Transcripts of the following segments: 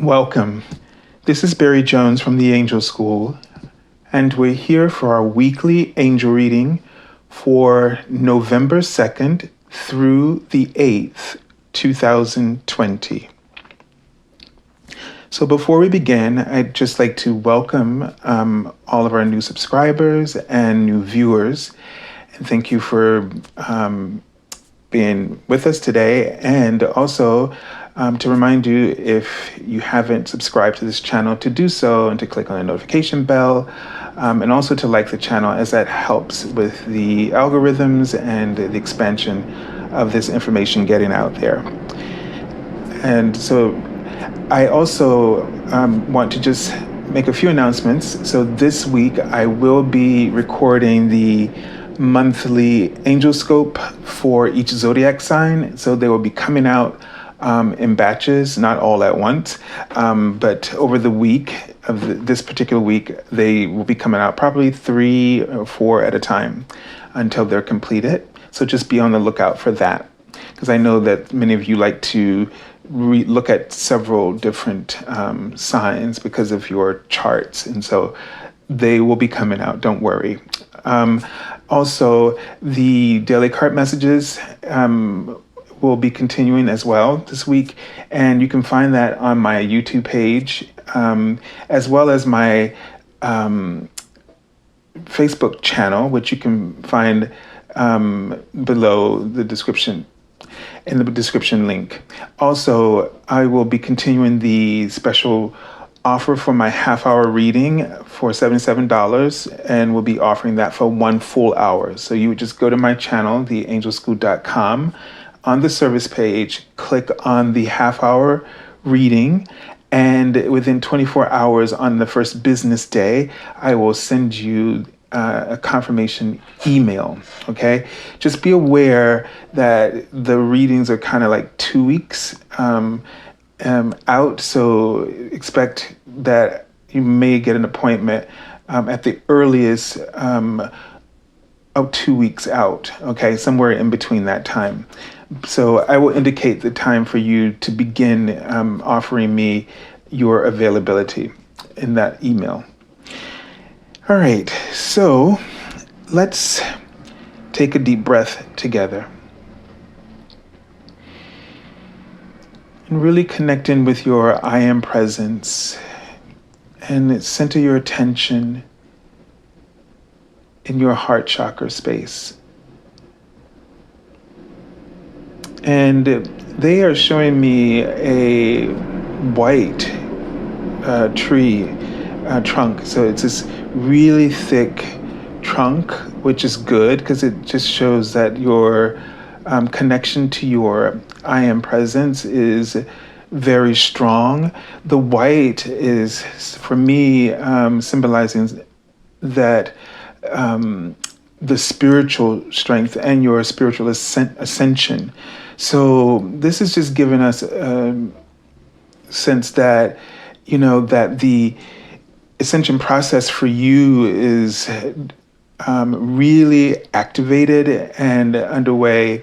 Welcome. This is Barry Jones from the Angel School, and we're here for our weekly angel reading for November 2nd through the 8th, 2020. So before we begin, I'd just like to welcome all of our new subscribers and new viewers, and thank you for being with us today, and also to remind you, if you haven't subscribed to this channel, to do so and to click on the notification bell, and also to like the channel, as that helps with the algorithms and the expansion of this information getting out there. And so I also want to just make a few announcements. So this week I will be recording the monthly angel scope for each zodiac sign. So they will be coming out in batches, not all at once, but over the week of this particular week, they will be coming out probably 3 or 4 at a time until they're completed. So just be on the lookout for that, because I know that many of you like to look at several different signs because of your charts, and so they will be coming out, don't worry. Also, the daily card messages will be continuing as well this week, and you can find that on my YouTube page, as well as my Facebook channel, which you can find below the description, in the description link. Also, I will be continuing the special offer for my half-hour reading for $77, and we'll be offering that for 1 full hour. So you would just go to my channel, theangelschool.com. On the service page, click on the half-hour reading, and within 24 hours on the first business day, I will send you a confirmation email, okay? Just be aware that the readings are kind of like 2 weeks out, so expect that you may get an appointment at the earliest 2 weeks out, okay? Somewhere in between that time. So I will indicate the time for you to begin offering me your availability in that email. All right, so let's take a deep breath together and really connect in with your I am presence, and center your attention in your heart chakra space. And they are showing me a white tree trunk. So it's this really thick trunk, which is good because it just shows that your connection to your I am presence is very strong. The white is, for me, symbolizing that the spiritual strength and your spiritual ascension. So this is just giving us a sense that, you know, that the ascension process for you is really activated and underway.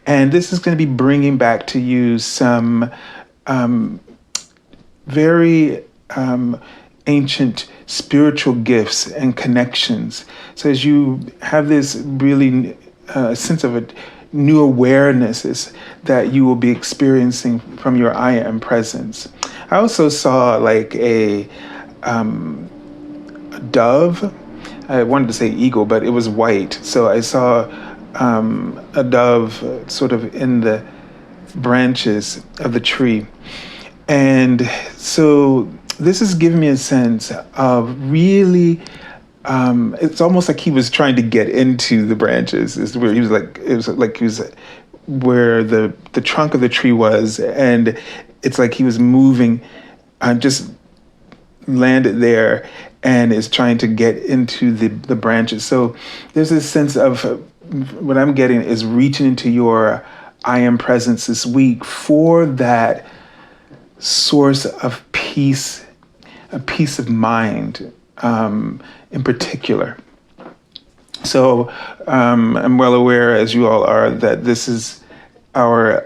And this is going to be bringing back to you some very ancient spiritual gifts and connections. So as you have this really sense of a new awarenesses that you will be experiencing from your I am presence. I also saw like a dove. I wanted to say eagle, but it was white. So I saw a dove sort of in the branches of the tree. And so this is giving me a sense of really, it's almost like he was trying to get into the branches. Is where he was like, it was like he was where the trunk of the tree was, and it's like he was moving, just landed there, and is trying to get into the branches. So there's this sense of what I'm getting is reaching into your I am presence this week for that source of peace, a peace of mind in particular. So I'm well aware, as you all are, that this is our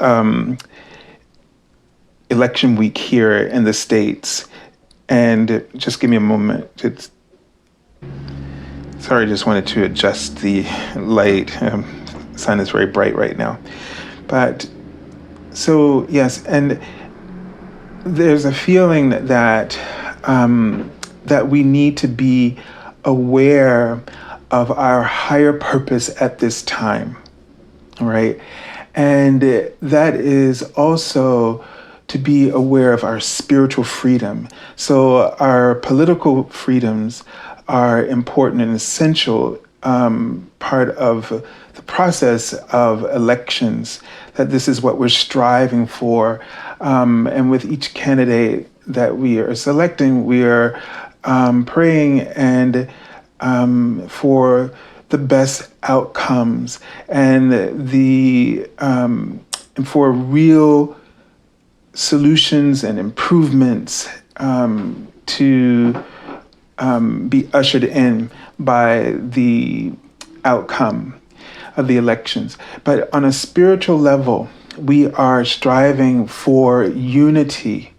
election week here in the States. And just give me a moment. Sorry, I just wanted to adjust the light. The sun is very bright right now. But so, yes, and there's a feeling that that we need to be aware of our higher purpose at this time, right? And that is also to be aware of our spiritual freedom. So our political freedoms are important and essential part of the process of elections, that this is what we're striving for. And with each candidate that we are selecting, we are praying and for the best outcomes and for real solutions and improvements to be ushered in by the outcome of the elections. But on a spiritual level, we are striving for unity.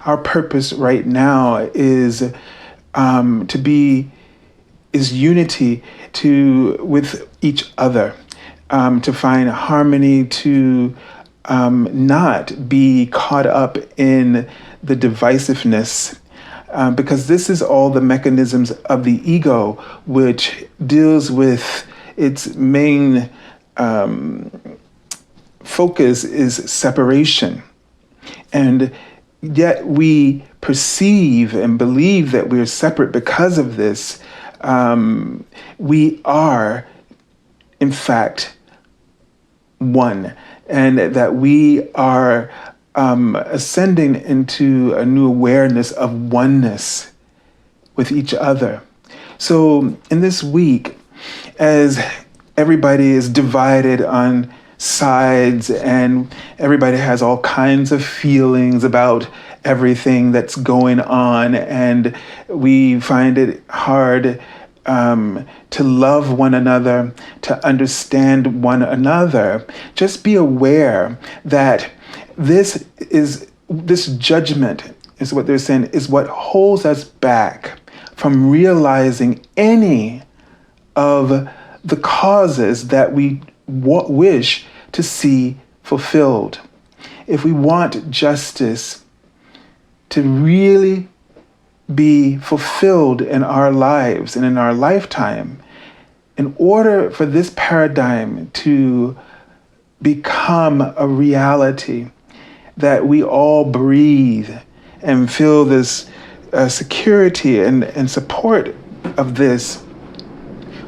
Our purpose right now is unity with each other, to find harmony, to not be caught up in the divisiveness, because this is all the mechanisms of the ego, which deals with its main focus is separation. And yet we perceive and believe that we're separate because of this. We are, in fact, one, and that we are ascending into a new awareness of oneness with each other. So in this week, as everybody is divided on sides and everybody has all kinds of feelings about everything that's going on, and we find it hard to love one another, to understand one another, just be aware that this judgment is what they're saying is what holds us back from realizing any of the causes that we wish to see fulfilled. If we want justice to really be fulfilled in our lives and in our lifetime, in order for this paradigm to become a reality, that we all breathe and feel this security and support of this,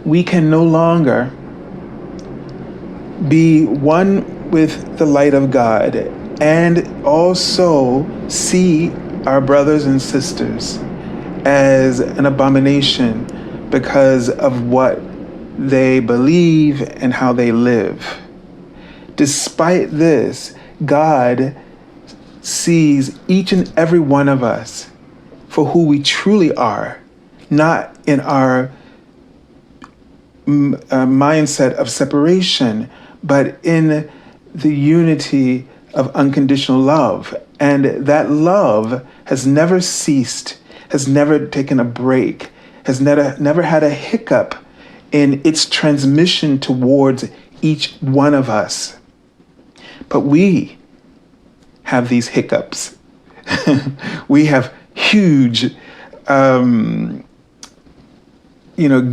we can no longer be one with the light of God and also see our brothers and sisters as an abomination because of what they believe and how they live. Despite this, God sees each and every one of us for who we truly are, not in our mindset of separation, but in the unity of unconditional love. And that love has never ceased, has never taken a break, has never had a hiccup in its transmission towards each one of us. But we have these hiccups. We have huge,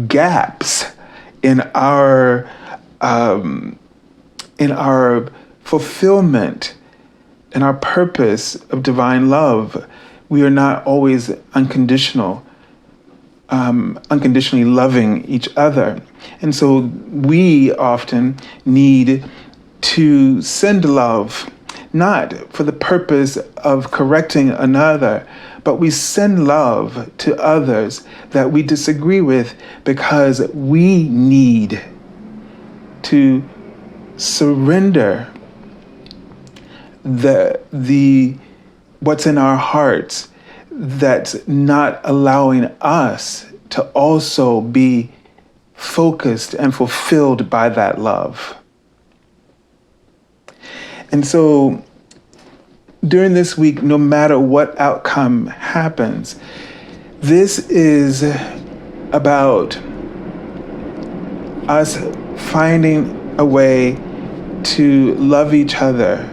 gaps in our fulfillment, in our purpose of divine love. We are not always unconditionally loving each other. And so we often need to send love, not for the purpose of correcting another, but we send love to others that we disagree with because we need to surrender the what's in our hearts that's not allowing us to also be focused and fulfilled by that love. And so during this week, no matter what outcome happens, this is about us finding a way to love each other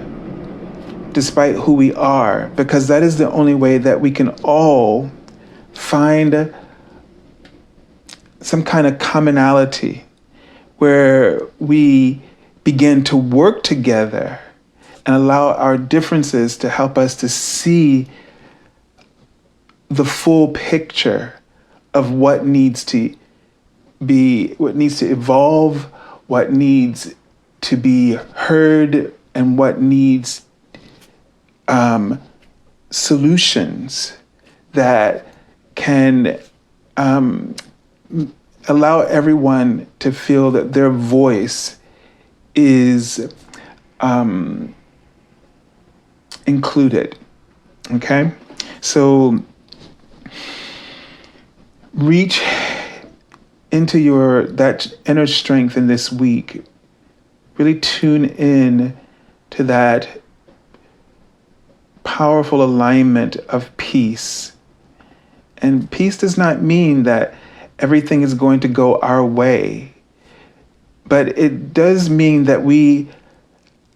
despite who we are, because that is the only way that we can all find some kind of commonality where we begin to work together and allow our differences to help us to see the full picture of what needs to evolve, what needs to be heard, and what needs solutions that can allow everyone to feel that their voice is included. Okay? So reach into that inner strength in this week. Really tune in to that powerful alignment of peace. And peace does not mean that everything is going to go our way, but it does mean that we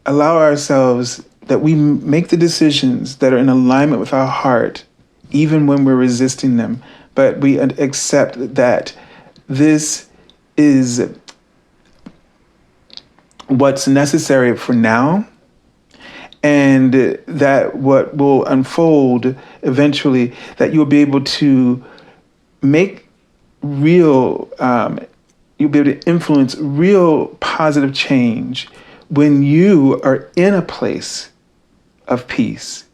allow ourselves, that we make the decisions that are in alignment with our heart, even when we're resisting them. But we accept that this is what's necessary for now, and that what will unfold eventually, that you'll be able to make real, you'll be able to influence real positive change when you are in a place of peace.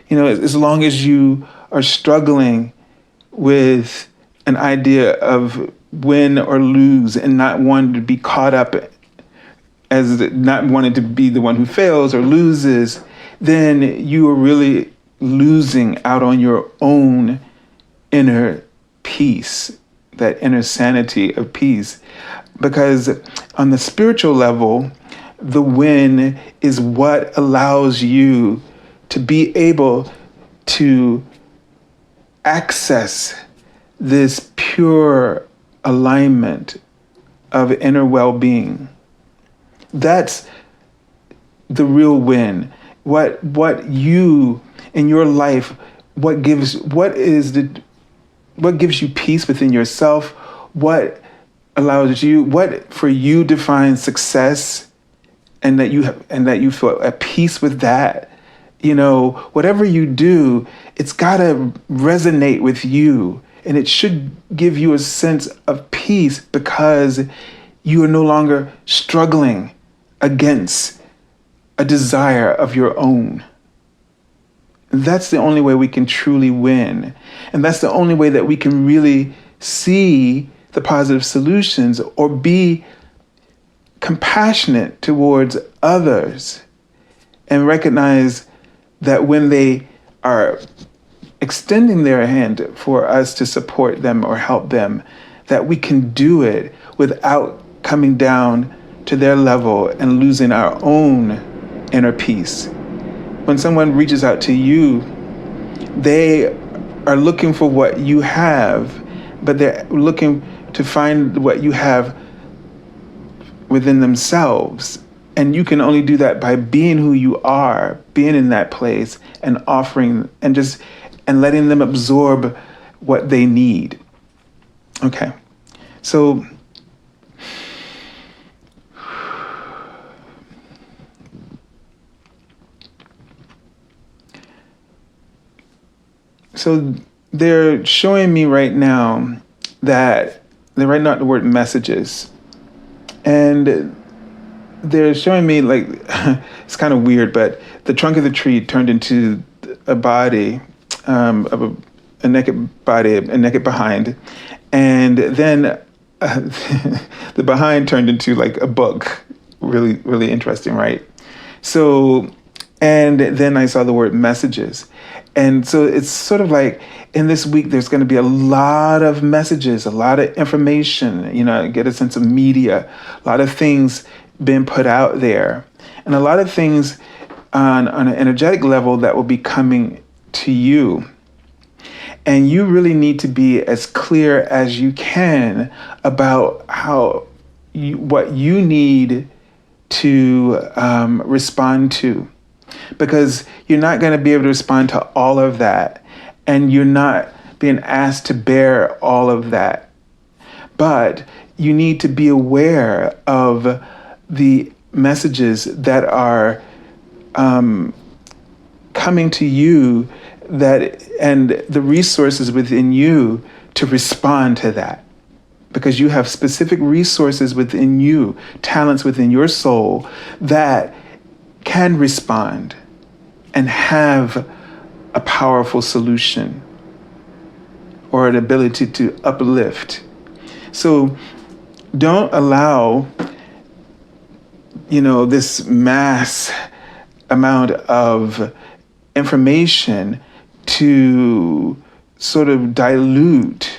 You know, as long as you are struggling with an idea of win or lose and not wanting to be caught up as not wanting to be the one who fails or loses, then you are really losing out on your own inner peace, that inner sanity of peace. Because on the spiritual level, the win is what allows you to be able to access this pure alignment of inner well-being. That's the real win. What you in your life, what gives you peace within yourself, what allows you, what for you defines success, and that you feel at peace with that. You know, whatever you do, it's gotta resonate with you, and it should give you a sense of peace because you are no longer struggling against a desire of your own. That's the only way we can truly win. And that's the only way that we can really see the positive solutions or be compassionate towards others and recognize that when they are extending their hand for us to support them or help them, that we can do it without coming down to their level and losing our own inner peace. When someone reaches out to you, they are looking for what you have, but they're looking to find what you have within themselves. And you can only do that by being who you are, being in that place and offering and letting them absorb what they need. Okay. So they're showing me right now that they're writing out the word messages. And they're showing me, like, it's kind of weird, but the trunk of the tree turned into a body, of a naked body, a naked behind. And then the behind turned into like a book. Really, really interesting, right? So, and then I saw the word messages. And so it's sort of like in this week, there's going to be a lot of messages, a lot of information, get a sense of media, a lot of things being put out there. And a lot of things on an energetic level that will be coming to you. And you really need to be as clear as you can about what you need to respond to. Because you're not going to be able to respond to all of that. And you're not being asked to bear all of that. But you need to be aware of the messages that are coming to you, and the resources within you to respond to that. Because you have specific resources within you, talents within your soul that can respond and have a powerful solution or an ability to uplift. So don't allow, this mass amount of information to sort of dilute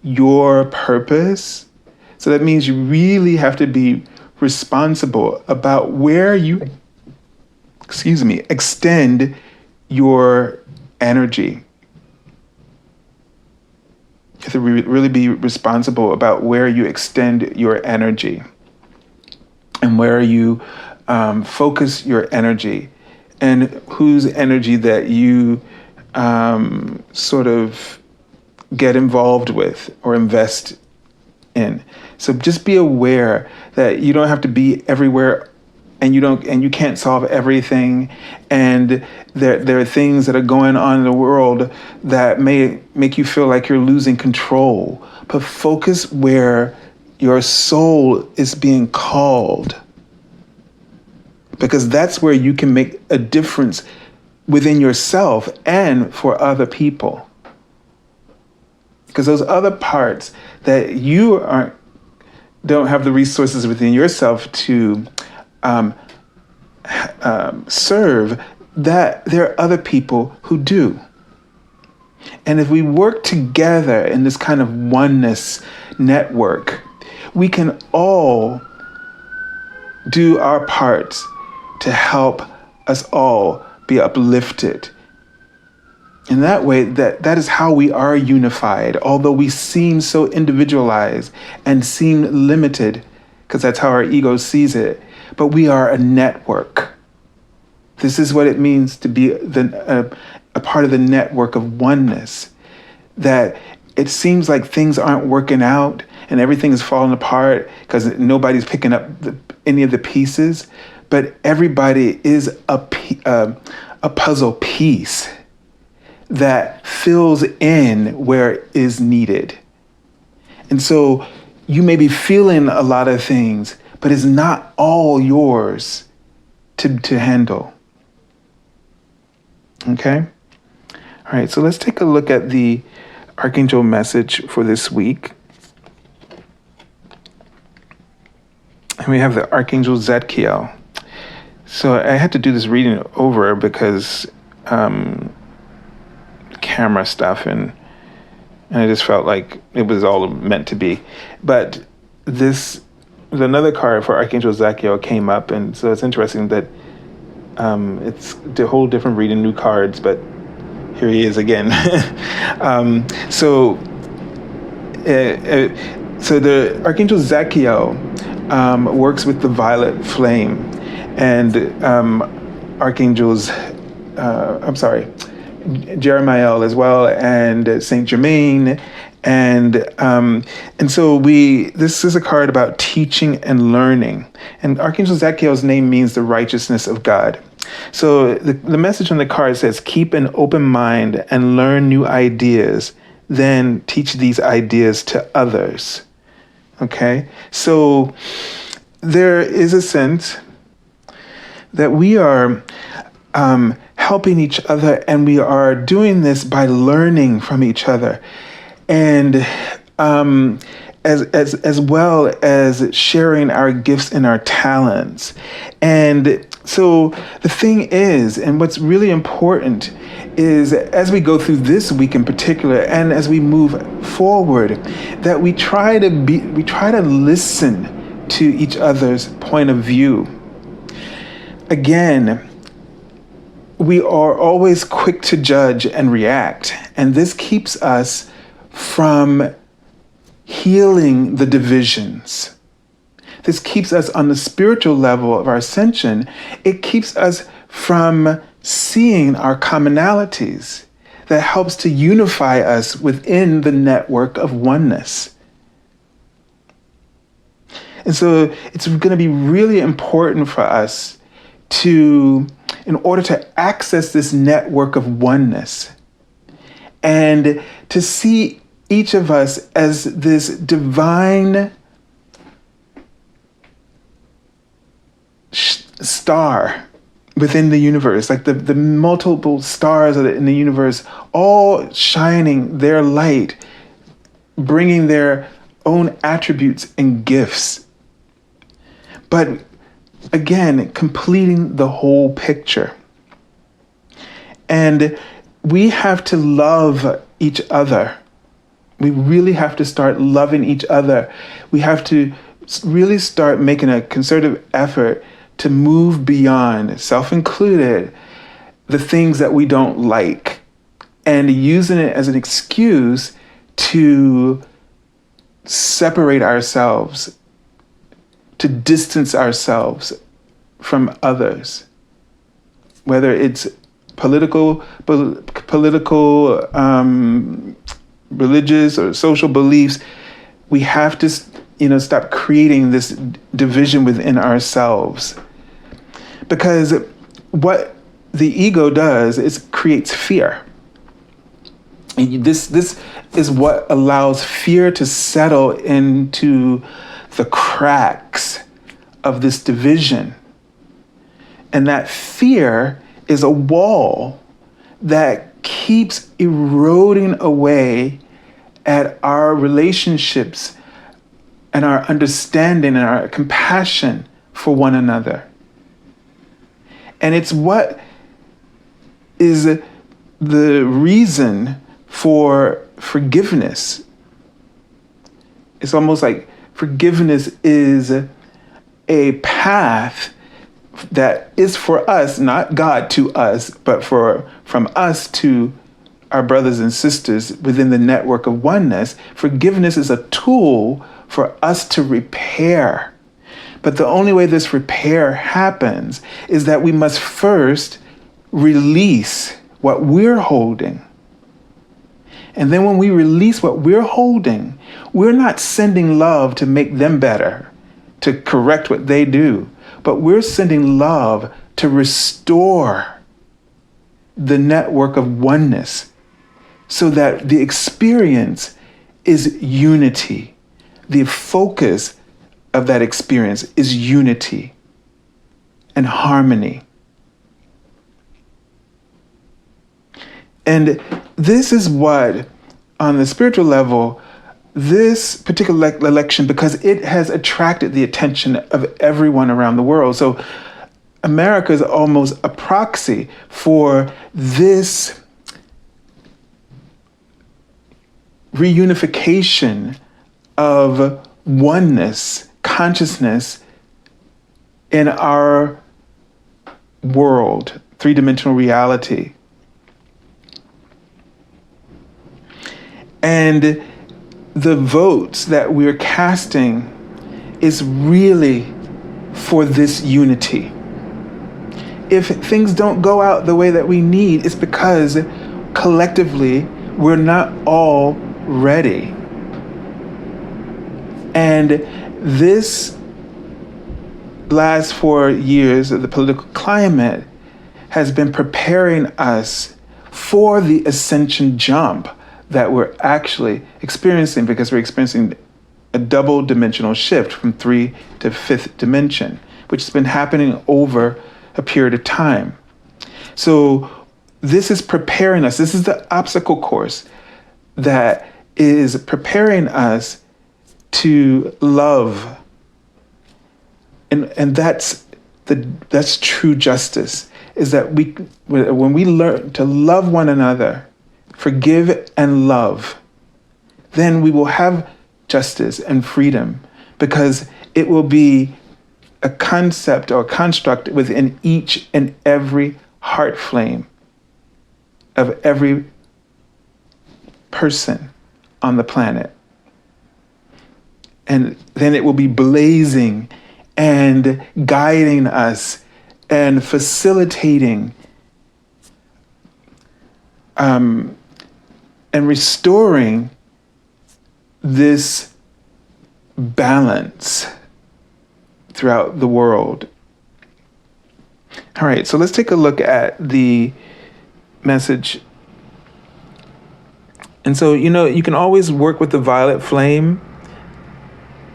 your purpose. So that means you really have to be responsible about where you, extend your energy. You have to really be responsible about where you extend your energy and where you focus your energy, and whose energy that you sort of get involved with or invest in. So just be aware that you don't have to be everywhere, and you can't solve everything, and there are things that are going on in the world that may make you feel like you're losing control. But focus where your soul is being called, because that's where you can make a difference within yourself and for other people. Because those other parts that you don't have the resources within yourself to serve, that there are other people who do. And if we work together in this kind of oneness network, we can all do our parts to help us all be uplifted. In that way, that is how we are unified, although we seem so individualized and seem limited, because that's how our ego sees it. But we are a network. This is what it means to be a part of the network of oneness, that it seems like things aren't working out and everything is falling apart because nobody's picking up any of the pieces, but everybody is a puzzle piece that fills in where is needed. And so you may be feeling a lot of things, but it's not all yours to handle. Okay? All right, so let's take a look at the Archangel message for this week. And we have the Archangel Zadkiel. So I had to do this reading over because camera stuff, and I just felt like it was all meant to be. But another card for Archangel Zadkiel came up, and so it's interesting that it's a whole different reading, new cards, but here he is again. So the Archangel Zadkiel works with the violet flame, and Archangels, Jeremiel as well, and Saint Germain, and so this is a card about teaching and learning. And Archangel Zadkiel's name means the righteousness of God. So the message on the card says, keep an open mind and learn new ideas, then teach these ideas to others. Okay? So there is a sense that we are helping each other, and we are doing this by learning from each other, and as well as sharing our gifts and our talents. And so the thing is, and what's really important is, as we go through this week in particular, and as we move forward, that we try to listen to each other's point of view. Again, we are always quick to judge and react. And this keeps us from healing the divisions. This keeps us on the spiritual level of our ascension. It keeps us from seeing our commonalities that helps to unify us within the network of oneness. And so it's going to be really important for us in order to access this network of oneness and to see each of us as this divine star within the universe, like the multiple stars in the universe, all shining their light, bringing their own attributes and gifts. But again, completing the whole picture. And we have to love each other. We really have to start loving each other. We have to really start making a concerted effort to move beyond, self included, the things that we don't like, and using it as an excuse to separate ourselves, to distance ourselves from others, whether it's political, religious or social beliefs. We have to, stop creating this division within ourselves, because what the ego does is creates fear. And this is what allows fear to settle into the cracks of this division. And that fear is a wall that keeps eroding away at our relationships and our understanding and our compassion for one another. And it's what is the reason for forgiveness. It's almost like forgiveness is a path that is for us, not God to us, but from us to our brothers and sisters within the network of oneness. Forgiveness is a tool for us to repair. But the only way this repair happens is that we must first release what we're holding. And then when we release what we're holding, we're not sending love to make them better, to correct what they do, but we're sending love to restore the network of oneness so that the experience is unity. The focus of that experience is unity and harmony. And this is what, on the spiritual level, this particular election, because it has attracted the attention of everyone around the world. So America is almost a proxy for this reunification of oneness, consciousness in our world, three-dimensional reality. And the votes that we're casting is really for this unity. If things don't go out the way that we need, it's because collectively we're not all ready. And this last 4 years of the political climate has been preparing us for the ascension jump that we're actually experiencing, because we're experiencing a double dimensional shift from 3 to 5th dimension, which has been happening over a period of time. So this is preparing us. This is the obstacle course that is preparing us to love. And that's true justice, is that when we learn to love one another, forgive and love, then we will have justice and freedom, because it will be a concept or a construct within each and every heart flame of every person on the planet. And then it will be blazing and guiding us and facilitating and restoring this balance throughout the world. All right, so let's take a look at the message. And so, you can always work with the violet flame.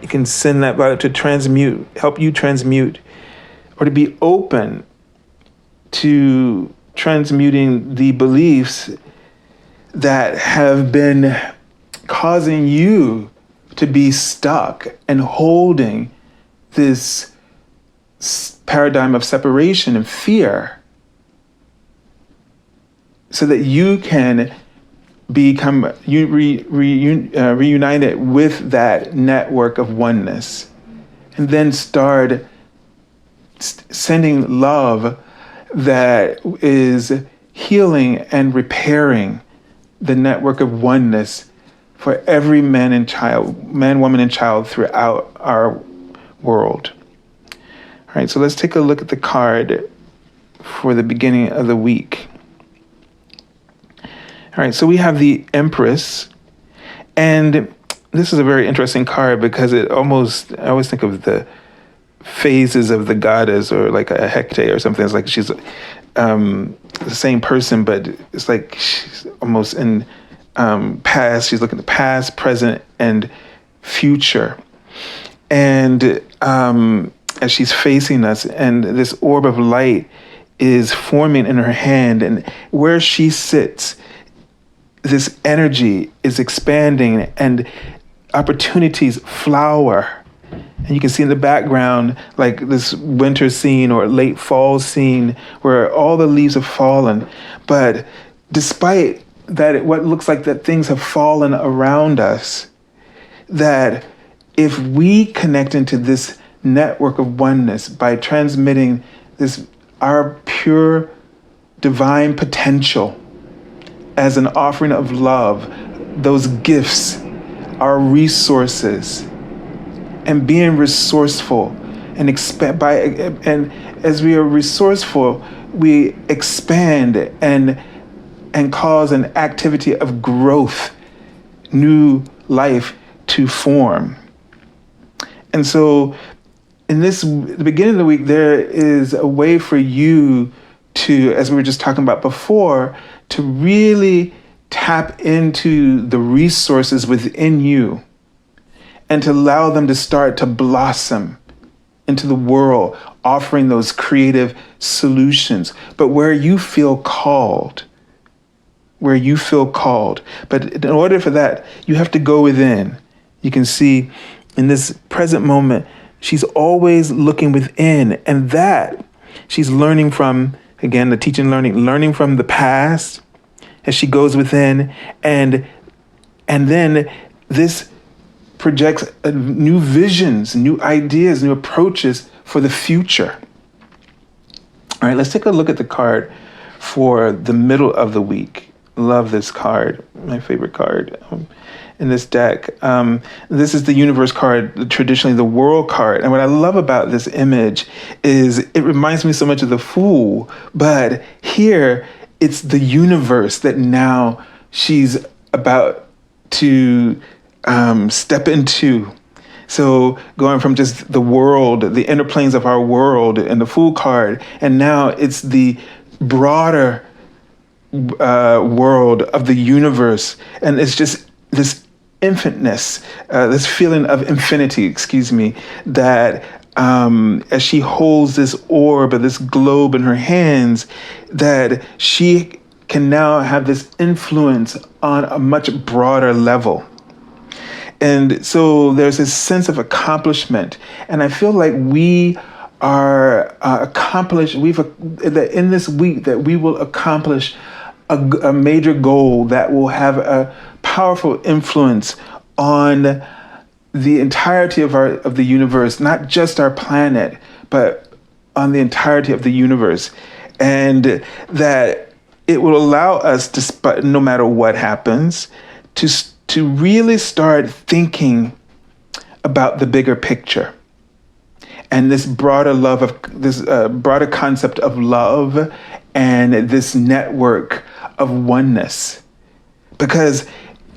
You can send that violet to transmute, help you transmute, or to be open to transmuting the beliefs that have been causing you to be stuck and holding this paradigm of separation and fear, so that you can become reunited with that network of oneness, and then start sending love that is healing and repairing the network of oneness for every man, woman, and child throughout our world. All right, so let's take a look at the card for the beginning of the week. All right, so we have the Empress, and this is a very interesting card because I always think of the phases of the goddess, or like a Hecate or something. It's like she's the same person, but it's like she's almost in past. She's looking at the past, present, and future. And as she's facing us, and this orb of light is forming in her hand, and where she sits, this energy is expanding and opportunities flower. And you can see in the background, like this winter scene or late fall scene where all the leaves have fallen. But despite that, what looks like that things have fallen around us, that if we connect into this network of oneness by transmitting our pure divine potential as an offering of love, those gifts, our resources, and being resourceful and as we are resourceful, we expand and cause an activity of growth, new life to form. And so in the beginning of the week, there is a way for you to, as we were just talking about before, to really tap into the resources within you and to allow them to start to blossom into the world, offering those creative solutions. But where you feel called. But in order for that, you have to go within. You can see in this present moment, she's always looking within, and that she's learning from, again, the teaching, learning from the past as she goes within, and then this projects new visions, new ideas, new approaches for the future. All right, let's take a look at the card for the middle of the week. Love this card, my favorite card in this deck. This is the universe card, traditionally the world card. And what I love about this image is it reminds me so much of the Fool, but here it's the universe that now she's about to step into. So going from just the world, the inner planes of our world and the Fool card, and now it's the broader world of the universe. And it's just this infiniteness, this feeling of infinity, that as she holds this orb or this globe in her hands, that she can now have this influence on a much broader level. And so there's this sense of accomplishment. And I feel like we are accomplished, in this week that we will accomplish a major goal that will have a powerful influence on the entirety of the universe, not just our planet, but on the entirety of the universe. and that it will allow us, despite no matter what happens, to really start thinking about the bigger picture and this broader broader concept of love and this network of oneness. Because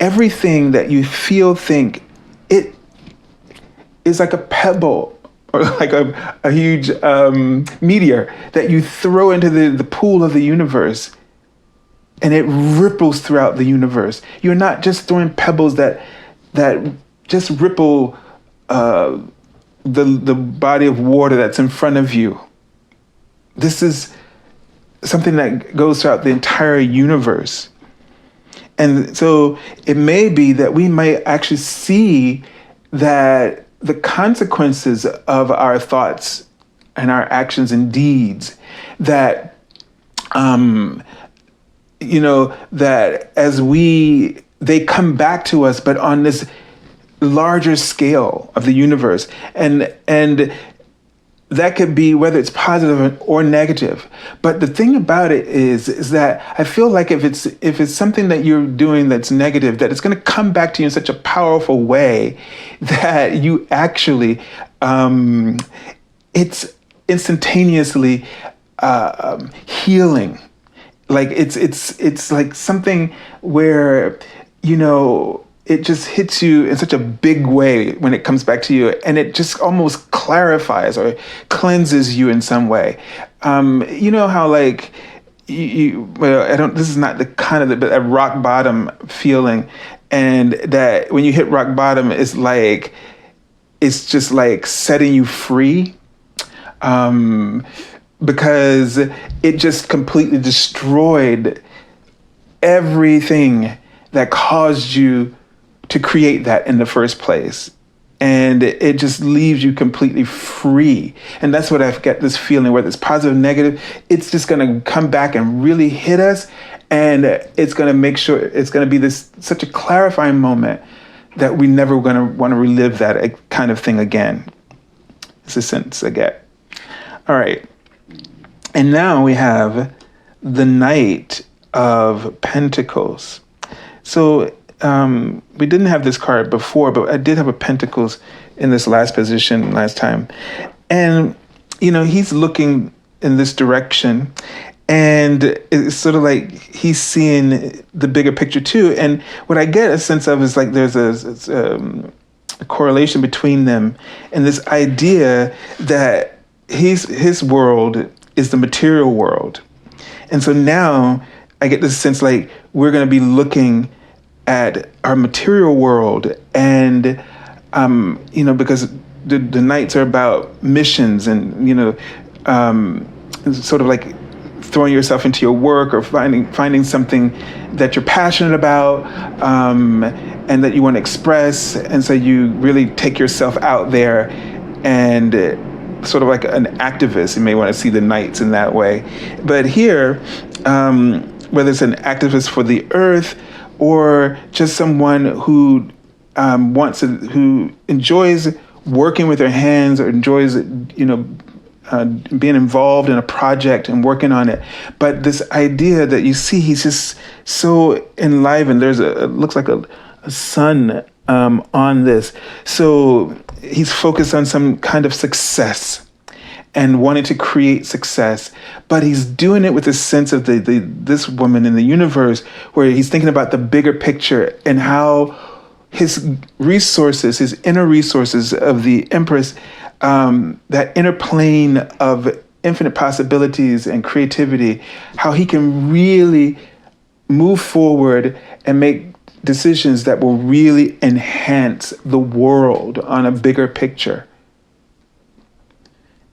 everything that you feel, think, it is like a pebble or like a huge meteor that you throw into the pool of the universe, and it ripples throughout the universe. You're not just throwing pebbles that just ripple the body of water that's in front of you. This is something that goes throughout the entire universe. And so it may be that we might actually see that the consequences of our thoughts and our actions and deeds, that that as they come back to us, but on this larger scale of the universe, and that could be whether it's positive or negative. But the thing about it is that I feel like if it's something that you're doing that's negative, that it's going to come back to you in such a powerful way that you actually it's instantaneously healing. Like it's like something where, it just hits you in such a big way when it comes back to you, and it just almost clarifies or cleanses you in some way. You know how like this is not the kind of a rock bottom feeling, and that when you hit rock bottom, it's just like setting you free. Because it just completely destroyed everything that caused you to create that in the first place. And it just leaves you completely free. And that's what I've got this feeling, whether it's positive, negative, it's just going to come back and really hit us. And it's going to make sure it's going to be such a clarifying moment that we never going to want to relive that kind of thing again. It's a sense I get. All right. And now we have the Knight of Pentacles. So we didn't have this card before, but I did have a Pentacles in this last position last time. And, he's looking in this direction, and it's sort of like he's seeing the bigger picture too. And what I get a sense of is like there's a correlation between them, and this idea that his world is the material world. And so now I get this sense like we're going to be looking at our material world, and because the nights are about missions and sort of like throwing yourself into your work or finding something that you're passionate about, and that you want to express, and so you really take yourself out there and sort of like an activist. You may want to see the knights in that way. But here, whether it's an activist for the earth or just someone who who enjoys working with their hands or enjoys, being involved in a project and working on it. But this idea that you see, he's just so enlivened. There's looks like a sun on this. So he's focused on some kind of success and wanting to create success, but he's doing it with a sense of this woman in the universe, where he's thinking about the bigger picture and how his resources, his inner resources of the Empress, that inner plane of infinite possibilities and creativity, how he can really move forward and make decisions that will really enhance the world on a bigger picture.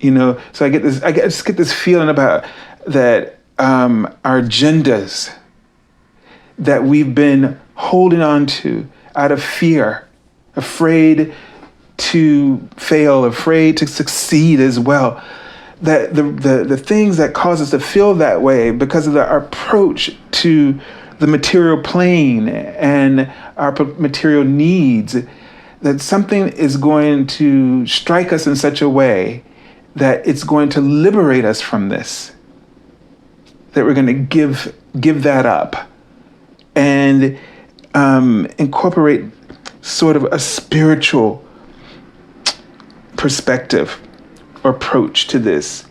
So I just get this feeling about that, our agendas that we've been holding on to out of fear, afraid to fail, afraid to succeed as well. That the things that cause us to feel that way because of our approach to the material plane and our material needs, that something is going to strike us in such a way that it's going to liberate us from this. that we're going to give that up and incorporate sort of a spiritual perspective or approach to this.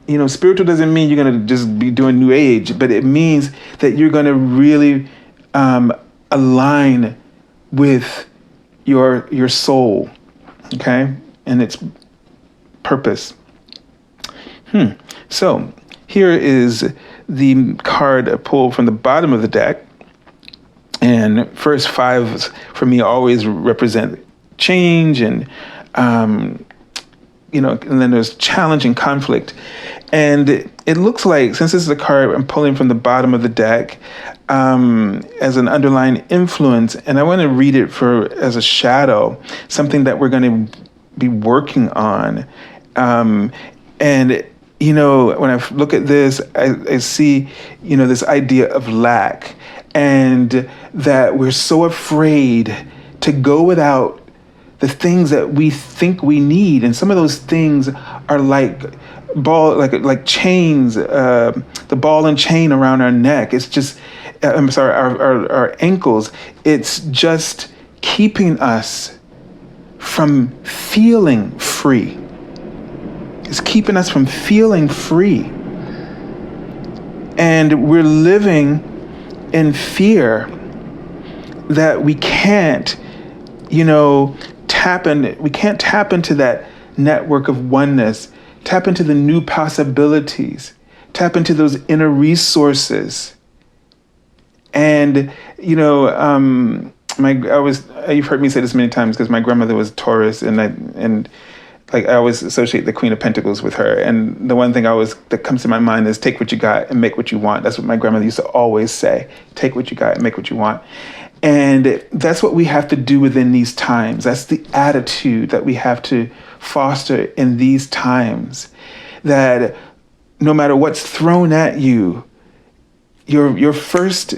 You know, spiritual doesn't mean you're going to just be doing New Age, but it means that you're going to really align with your soul, okay, and its purpose. So here is the card I pulled from the bottom of the deck. And first fives for me always represent change and, and then there's challenge and conflict. And it looks like, since this is a card I'm pulling from the bottom of the deck as an underlying influence, and I want to read it as a shadow, something that we're going to be working on. And when I look at this, I see, this idea of lack, and that we're so afraid to go without the things that we think we need. And some of those things are like chains, the ball and chain around our neck. It's just, our ankles. It's just keeping us from feeling free. It's keeping us from feeling free. And we're living in fear that we can't, we can't tap into that network of oneness, tap into the new possibilities, tap into those inner resources. And, you've heard me say this many times, because my grandmother was Taurus, and I always associate the Queen of Pentacles with her. And the one thing that comes to my mind is take what you got and make what you want. That's what my grandmother used to always say. Take what you got and make what you want. And that's what we have to do within these times. That's the attitude that we have to foster in these times. That no matter what's thrown at you, your first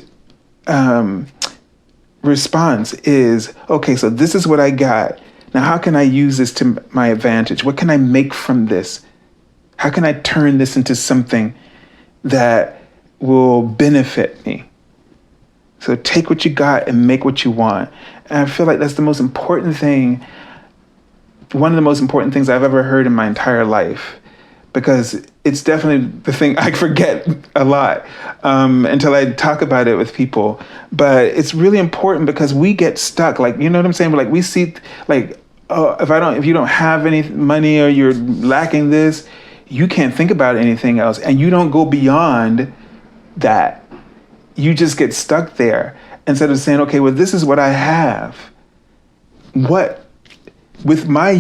response is, okay, so this is what I got. Now, how can I use this to my advantage? What can I make from this? How can I turn this into something that will benefit me? So take what you got and make what you want. And I feel like that's the most important thing, one of the most important things I've ever heard in my entire life, because it's definitely the thing I forget a lot until I talk about it with people. But it's really important because we get stuck. Like, you know what I'm saying? But like we see, like, oh, if you don't have any money or you're lacking this, you can't think about anything else, and you don't go beyond that. You just get stuck there instead of saying, okay, well, this is what I have. What with my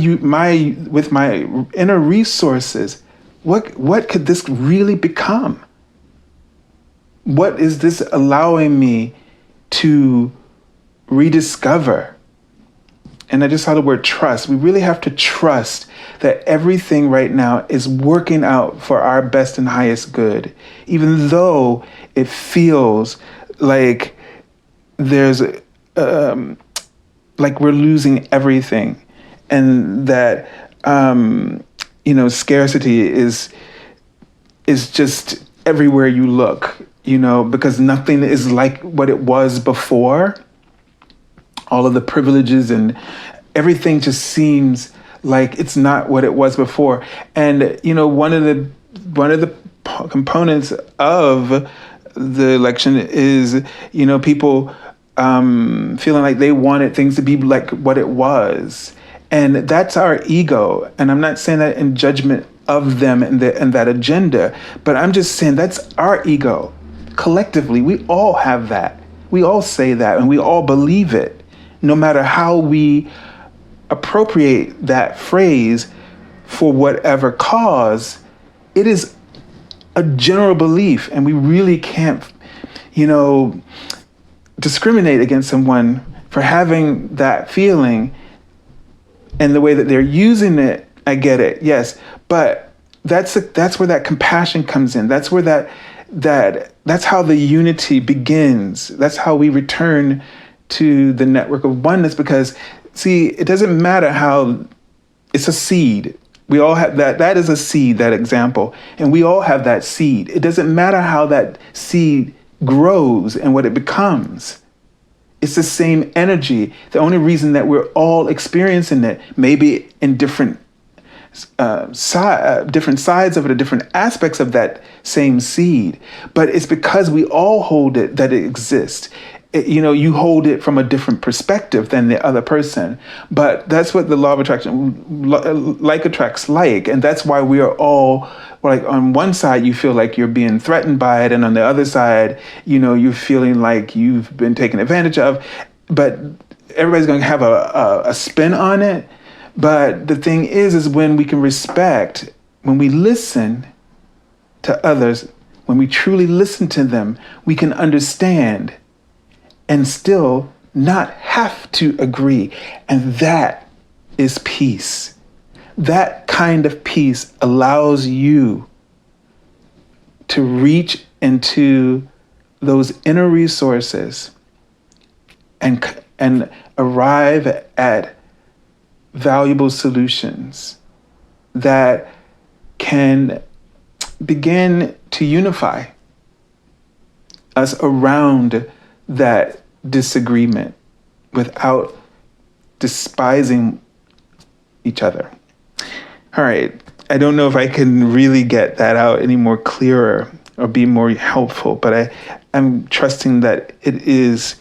inner resources, what could this really become? What is this allowing me to rediscover? And I just saw the word trust. We really have to trust that everything right now is working out for our best and highest good, even though it feels like there's like we're losing everything, and that scarcity is just everywhere you look, because nothing is like what it was before. All of the privileges and everything just seems like it's not what it was before. And one of the components of the election is people feeling like they wanted things to be like what it was, and that's our ego. And I'm not saying that in judgment of them and that agenda, but I'm just saying that's our ego. Collectively, we all have that. We all say that, and we all believe it. No matter how we appropriate that phrase for whatever cause, it is a general belief, and we really can't, discriminate against someone for having that feeling and the way that they're using it. I get it, yes, but that's where that compassion comes in. That's where that's how the unity begins. That's how we return to the network of oneness, because see, it doesn't matter how it's a seed. We all have that. That is a seed, that example. And we all have that seed. It doesn't matter how that seed grows and what it becomes. It's the same energy. The only reason that we're all experiencing it, maybe in different different sides of it, or different aspects of that same seed, but it's because we all hold it that it exists. You hold it from a different perspective than the other person, but that's what the law of attraction, like attracts like, and that's why we are all, like, on one side you feel like you're being threatened by it, and on the other side, you're feeling like you've been taken advantage of, but everybody's going to have a spin on it. But the thing is when we can respect, when we listen to others, when we truly listen to them, we can understand and still not have to agree. And that is peace. That kind of peace allows you to reach into those inner resources and arrive at valuable solutions that can begin to unify us around that disagreement without despising each other. All right. I don't know if I can really get that out any more clearer or be more helpful, but I'm trusting that it is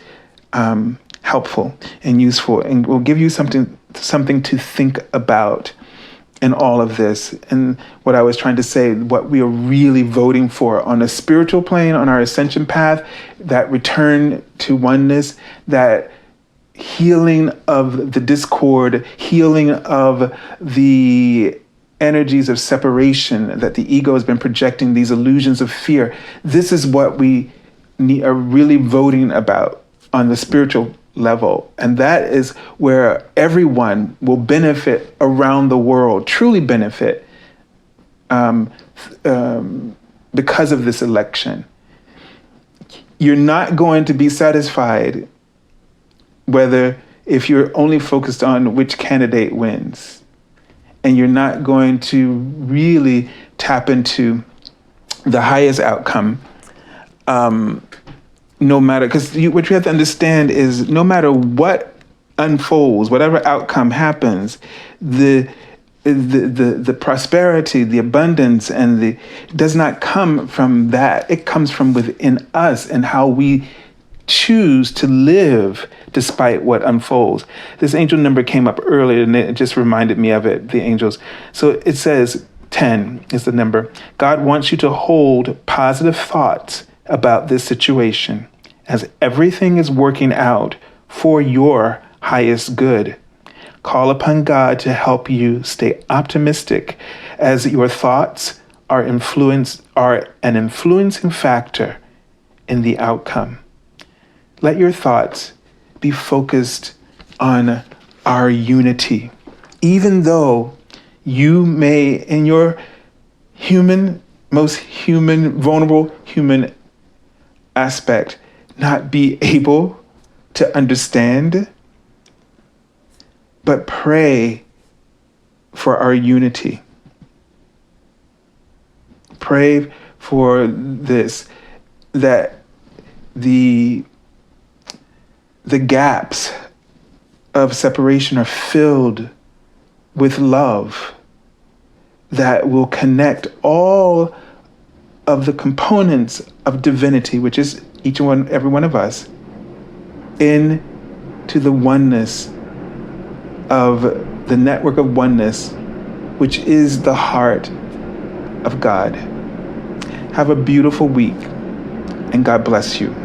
helpful and useful, and will give you something to think about in all of this. And what I was trying to say, what we are really voting for on a spiritual plane, on our ascension path, that return to oneness, that healing of the discord, healing of the energies of separation that the ego has been projecting, these illusions of fear. This is what we are really voting about on the spiritual level. And that is where everyone will benefit around the world, truly benefit because of this election. You're not going to be satisfied if you're only focused on which candidate wins. And you're not going to really tap into the highest outcome, no matter, because what you have to understand is no matter what unfolds, whatever outcome happens, the prosperity, the abundance, and does not come from that. It comes from within us and how we choose to live despite what unfolds. This angel number came up earlier and it just reminded me of it, the angels. So it says 10 is the number. God wants you to hold positive thoughts about this situation, as everything is working out for your highest good. Call upon God to help you stay optimistic, as your thoughts are an influencing factor in the outcome. Let your thoughts be focused on our unity. Even though you may, in your most human, vulnerable human aspect, not be able to understand, but pray for our unity. Pray for this, that the gaps of separation are filled with love that will connect all of the components of divinity, which is every one of us, into the oneness of the network of oneness, which is the heart of God. Have a beautiful week, and God bless you.